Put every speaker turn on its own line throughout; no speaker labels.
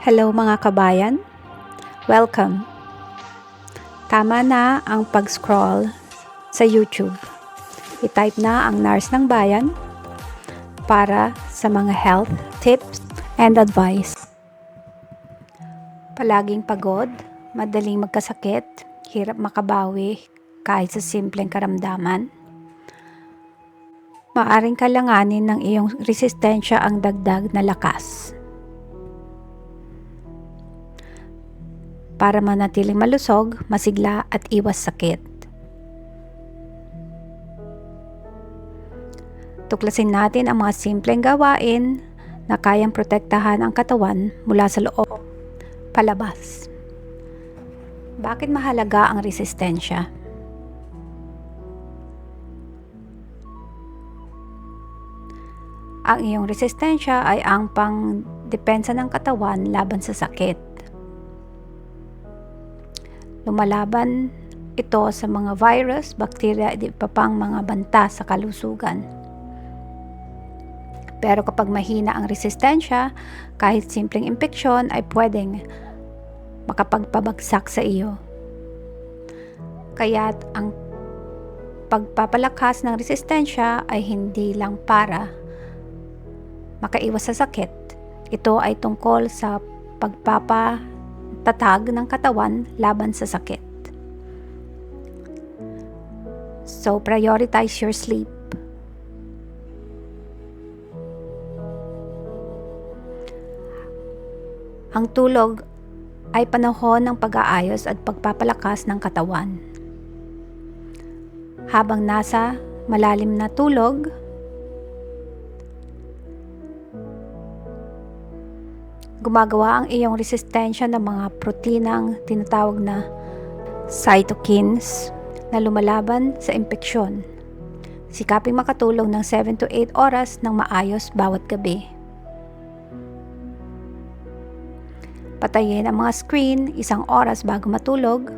Hello mga kabayan, welcome. Tama na ang pag-scroll sa YouTube. I-type na ang Nurse ng Bayan para sa mga health tips and advice. Palaging pagod, madaling magkasakit, hirap makabawi kahit sa simpleng karamdaman. Maaring kailanganin ng iyong resistensya ang dagdag na lakas. Para manatiling malusog, masigla at iwas sakit. Tuklasin natin ang mga simpleng gawain na kayang protektahan ang katawan mula sa loob palabas. Bakit mahalaga ang resistensya? Ang iyong resistensya ay ang pangdepensa ng katawan laban sa sakit. Lumalaban ito sa mga virus, bakterya at iba pang mga banta sa kalusugan. Pero kapag mahina ang resistensya, kahit simpleng impeksyon ay pwedeng makapagpabagsak sa iyo. Kaya't ang pagpapalakas ng resistensya ay hindi lang para makaiwas sa sakit. Ito ay tungkol sa pagpapatatag ng katawan laban sa sakit. So, prioritize your sleep. Ang tulog ay panahon ng pag-aayos at pagpapalakas ng katawan. Habang nasa malalim na tulog, gumagawa ang iyong resistensya ng mga proteinang tinatawag na cytokines na lumalaban sa impeksyon. Sikaping makatulog ng 7 to 8 oras ng maayos bawat gabi. Patayin ang mga screen 1 oras bago matulog.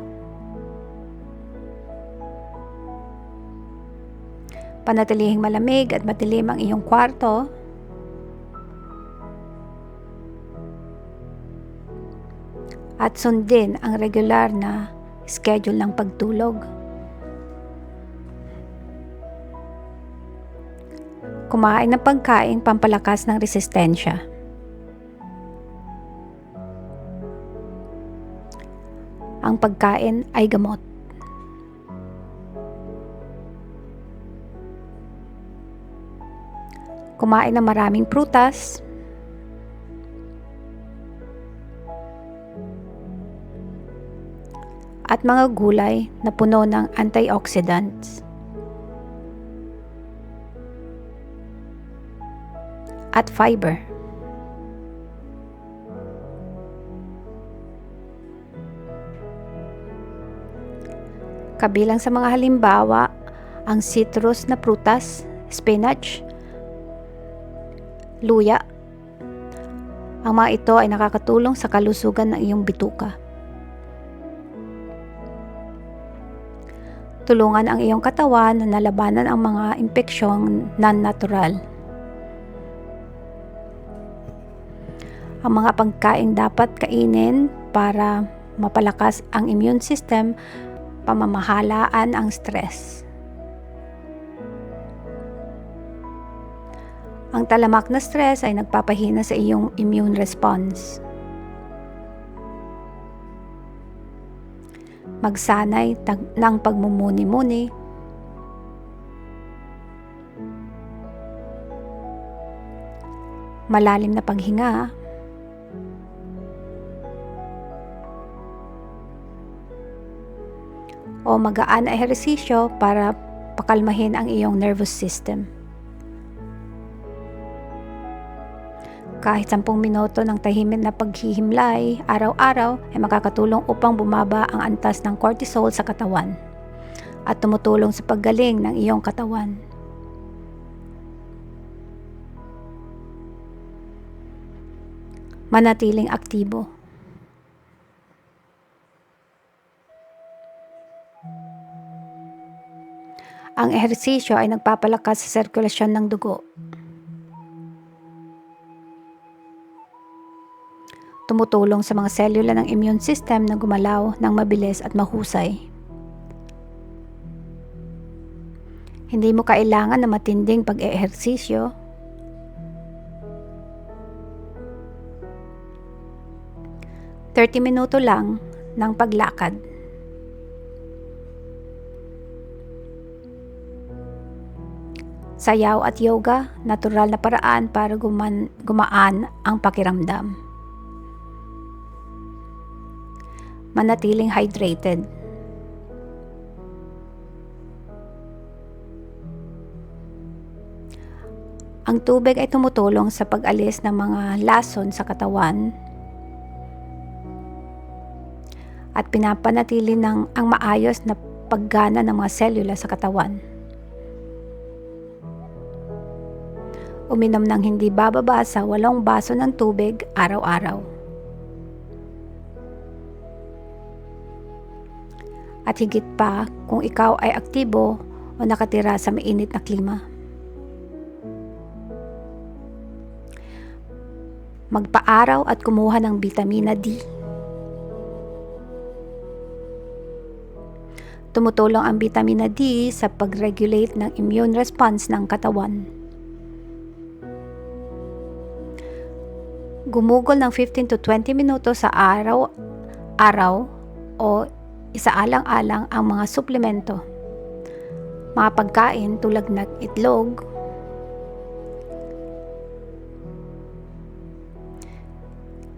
Panatilihing malamig at madilim ang iyong kwarto. At sundin ang regular na schedule ng pagtulog. Kumain ng pagkain pampalakas ng resistensya. Ang pagkain ay gamot. Kumain ng maraming prutas, at mga gulay na puno ng antioxidants at fiber. Kabilang sa mga halimbawa, ang citrus na prutas, spinach, luya. Ang mga ito ay nakakatulong sa kalusugan ng iyong bituka. Tulungan ang iyong katawan na labanan ang mga impeksyon non-natural. Ang mga pagkain dapat kainin para mapalakas ang immune system, pamamahalaan ang stress. Ang talamak na stress ay nagpapahina sa iyong immune response. Magsanay ng pagmumuni-muni. Malalim na paghinga. O magaan na ehersisyo para pakalmahin ang iyong nervous system. Kahit 10 minuto ng tahimik na paghihimlay araw-araw ay makakatulong upang bumaba ang antas ng cortisol sa katawan at tumutulong sa paggaling ng iyong katawan. Manatiling aktibo. Ang ehersisyo ay nagpapalakas sa sirkulasyon ng dugo. tumutulong sa mga selula ng immune system na gumalaw ng mabilis at mahusay. Hindi mo kailangan ng matinding pag-eehersisyo. "30 minuto lang ng paglakad." Sayaw at yoga, natural na paraan para gumaan ang pakiramdam. Manatiling hydrated. Ang tubig ay tumutulong sa pag-alis ng mga lason sa katawan at pinapanatili ang maayos na paggana ng mga selula sa katawan. Uminom ng hindi bababa sa 8 baso ng tubig araw-araw. At higit pa kung ikaw ay aktibo o nakatira sa mainit na klima. Magpa-araw at kumuha ng bitamina D. Tumutulong ang bitamina D sa pag-regulate ng immune response ng katawan. Gumugol ng 15 to 20 minuto sa araw-araw o isaalang-alang ang mga suplemento. Mga pagkain tulad ng itlog,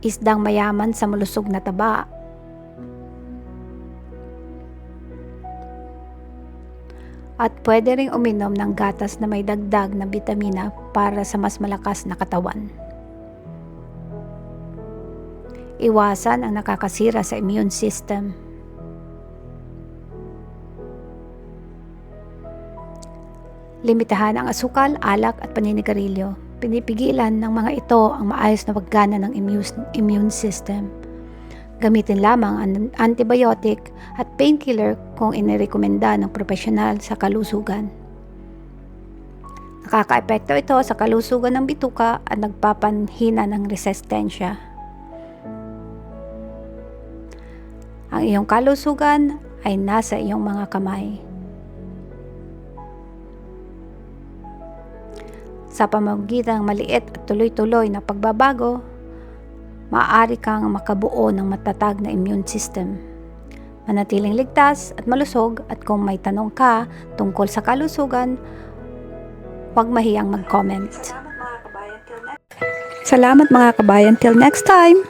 isdang mayaman sa malusog na taba, at pwede ring uminom ng gatas na may dagdag na bitamina para sa mas malakas na katawan. Iwasan ang nakakasira sa immune system. Limitahan ang asukal, alak at paninigarilyo. Pinipigilan ng mga ito ang maayos na paggana ng immune system. Gamitin lamang ang antibiotic at painkiller kung inirekomenda ng profesional sa kalusugan. Nakakaepekto ito sa kalusugan ng bituka at nagpapanhina ng resistensya. Ang iyong kalusugan ay nasa iyong mga kamay. Sa pamamagitan ng maliit at tuloy-tuloy na pagbabago, maaari kang makabuo ng matatag na immune system. Manatiling ligtas at malusog, at kung may tanong ka tungkol sa kalusugan, huwag mahiyang mag-comment. Salamat mga kabayan. Till next time!